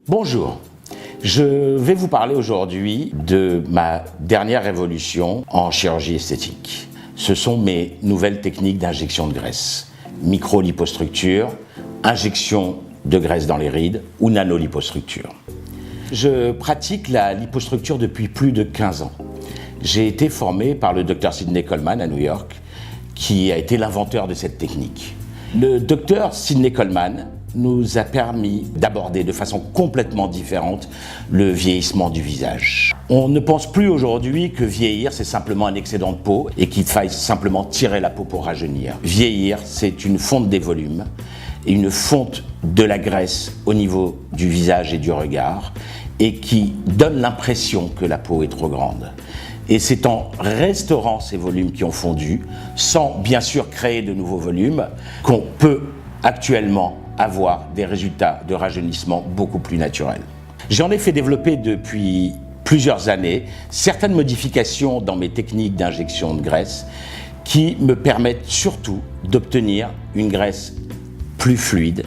Bonjour, je vais vous parler aujourd'hui de ma dernière révolution en chirurgie esthétique. Ce sont mes nouvelles techniques d'injection de graisse. Micro-lipostructure, injection de graisse dans les rides ou nano-lipostructure. Je pratique la lipostructure depuis plus de 15 ans. J'ai été formé par le Dr Sidney Coleman à New York, qui a été l'inventeur de cette technique. Le Dr Sidney Coleman nous a permis d'aborder de façon complètement différente le vieillissement du visage. On ne pense plus aujourd'hui que vieillir, c'est simplement un excédent de peau et qu'il faille simplement tirer la peau pour rajeunir. Vieillir, c'est une fonte des volumes et une fonte de la graisse au niveau du visage et du regard et qui donne l'impression que la peau est trop grande. Et c'est en restaurant ces volumes qui ont fondu, sans bien sûr créer de nouveaux volumes, qu'on peut actuellement avoir des résultats de rajeunissement beaucoup plus naturels. J'en ai fait développer depuis plusieurs années certaines modifications dans mes techniques d'injection de graisse qui me permettent surtout d'obtenir une graisse plus fluide,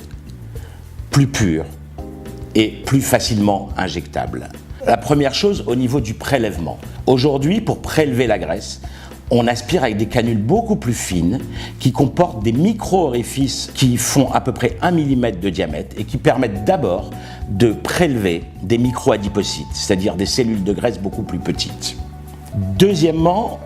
plus pure et plus facilement injectable. La première chose, au niveau du prélèvement. Aujourd'hui, pour prélever la graisse, on aspire avec des canules beaucoup plus fines qui comportent des micro-orifices qui font à peu près 1 mm de diamètre et qui permettent d'abord de prélever des micro-adipocytes, c'est-à-dire des cellules de graisse beaucoup plus petites. Deuxièmement,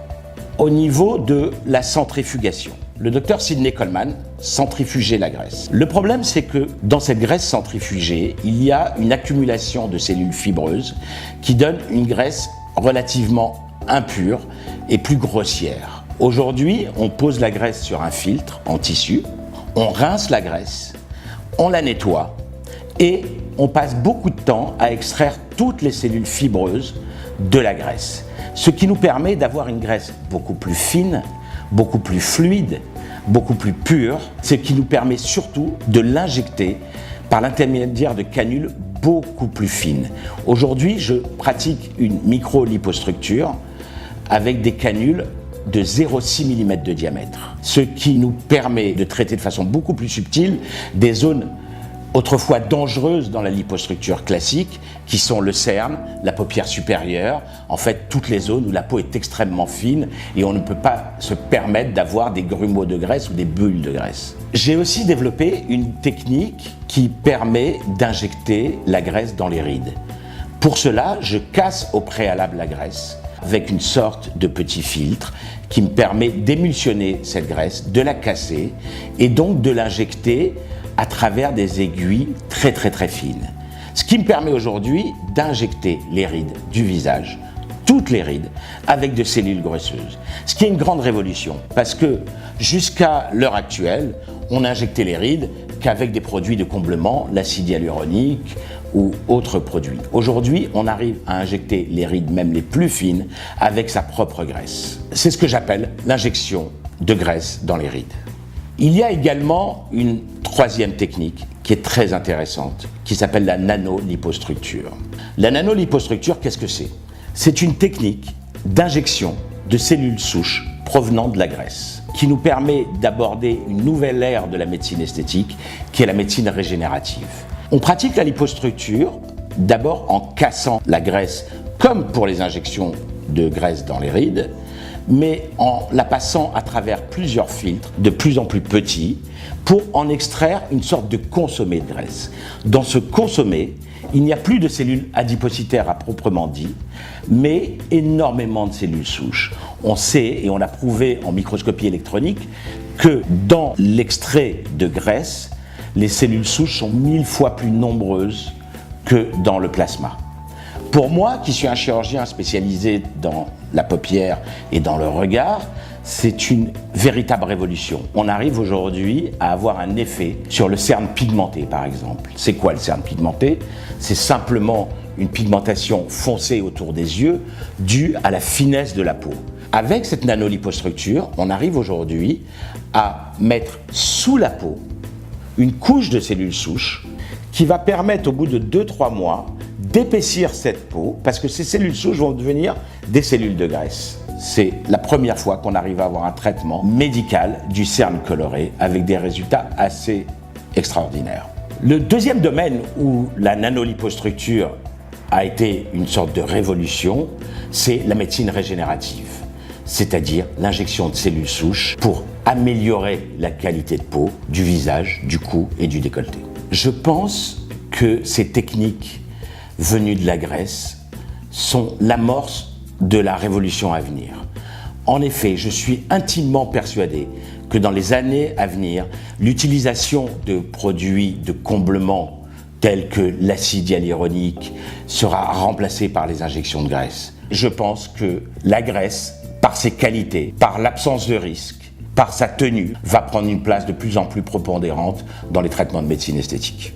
au niveau de la centrifugation. Le Dr Sidney Coleman centrifugeait la graisse. Le problème, c'est que dans cette graisse centrifugée, il y a une accumulation de cellules fibreuses qui donne une graisse relativement impure et plus grossière. Aujourd'hui, on pose la graisse sur un filtre en tissu, on rince la graisse, on la nettoie et on passe beaucoup de temps à extraire toutes les cellules fibreuses de la graisse. Ce qui nous permet d'avoir une graisse beaucoup plus fine, beaucoup plus fluide, beaucoup plus pure, ce qui nous permet surtout de l'injecter par l'intermédiaire de canules beaucoup plus fines. Aujourd'hui, je pratique une micro-lipostructure avec des canules de 0,6 mm de diamètre, ce qui nous permet de traiter de façon beaucoup plus subtile des zones autrefois dangereuses dans la lipostructure classique, qui sont le cerne, la paupière supérieure, en fait toutes les zones où la peau est extrêmement fine et on ne peut pas se permettre d'avoir des grumeaux de graisse ou des bulles de graisse. J'ai aussi développé une technique qui permet d'injecter la graisse dans les rides. Pour cela, je casse au préalable la graisse avec une sorte de petit filtre qui me permet d'émulsionner cette graisse, de la casser et donc de l'injecter à travers des aiguilles très fines. Ce qui me permet aujourd'hui d'injecter les rides du visage, toutes les rides, avec de cellules graisseuses. Ce qui est une grande révolution, parce que jusqu'à l'heure actuelle, on injectait les rides qu'avec des produits de comblement, l'acide hyaluronique ou autres produits. Aujourd'hui, on arrive à injecter les rides, même les plus fines, avec sa propre graisse. C'est ce que j'appelle l'injection de graisse dans les rides. Il y a également une troisième technique qui est très intéressante, qui s'appelle la nano-lipostructure. La nano-lipostructure, qu'est-ce que c'est? C'est une technique d'injection de cellules souches provenant de la graisse, qui nous permet d'aborder une nouvelle ère de la médecine esthétique, qui est la médecine régénérative. On pratique la lipostructure d'abord en cassant la graisse, comme pour les injections de graisse dans les rides, mais en la passant à travers plusieurs filtres de plus en plus petits pour en extraire une sorte de consommé de graisse. Dans ce consommé, il n'y a plus de cellules adipocytaires à proprement dit, mais énormément de cellules souches. On sait et on a prouvé en microscopie électronique que dans l'extrait de graisse, les cellules souches sont 1000 fois plus nombreuses que dans le plasma. Pour moi, qui suis un chirurgien spécialisé dans la paupière et dans le regard, c'est une véritable révolution. On arrive aujourd'hui à avoir un effet sur le cerne pigmenté, par exemple. C'est quoi le cerne pigmenté? C'est simplement une pigmentation foncée autour des yeux due à la finesse de la peau. Avec cette nanolipostructure, on arrive aujourd'hui à mettre sous la peau une couche de cellules souches qui va permettre au bout de 2-3 mois d'épaissir cette peau parce que ces cellules souches vont devenir des cellules de graisse. C'est la première fois qu'on arrive à avoir un traitement médical du cerne coloré avec des résultats assez extraordinaires. Le deuxième domaine où la nanolipostructure a été une sorte de révolution, c'est la médecine régénérative, c'est-à-dire l'injection de cellules souches pour améliorer la qualité de peau du visage, du cou et du décolleté. Je pense que ces techniques venues de la Grèce sont l'amorce de la révolution à venir. En effet, je suis intimement persuadé que dans les années à venir, l'utilisation de produits de comblement tels que l'acide hyaluronique sera remplacée par les injections de graisse. Je pense que la graisse, par ses qualités, par l'absence de risque, par sa tenue, va prendre une place de plus en plus prépondérante dans les traitements de médecine esthétique.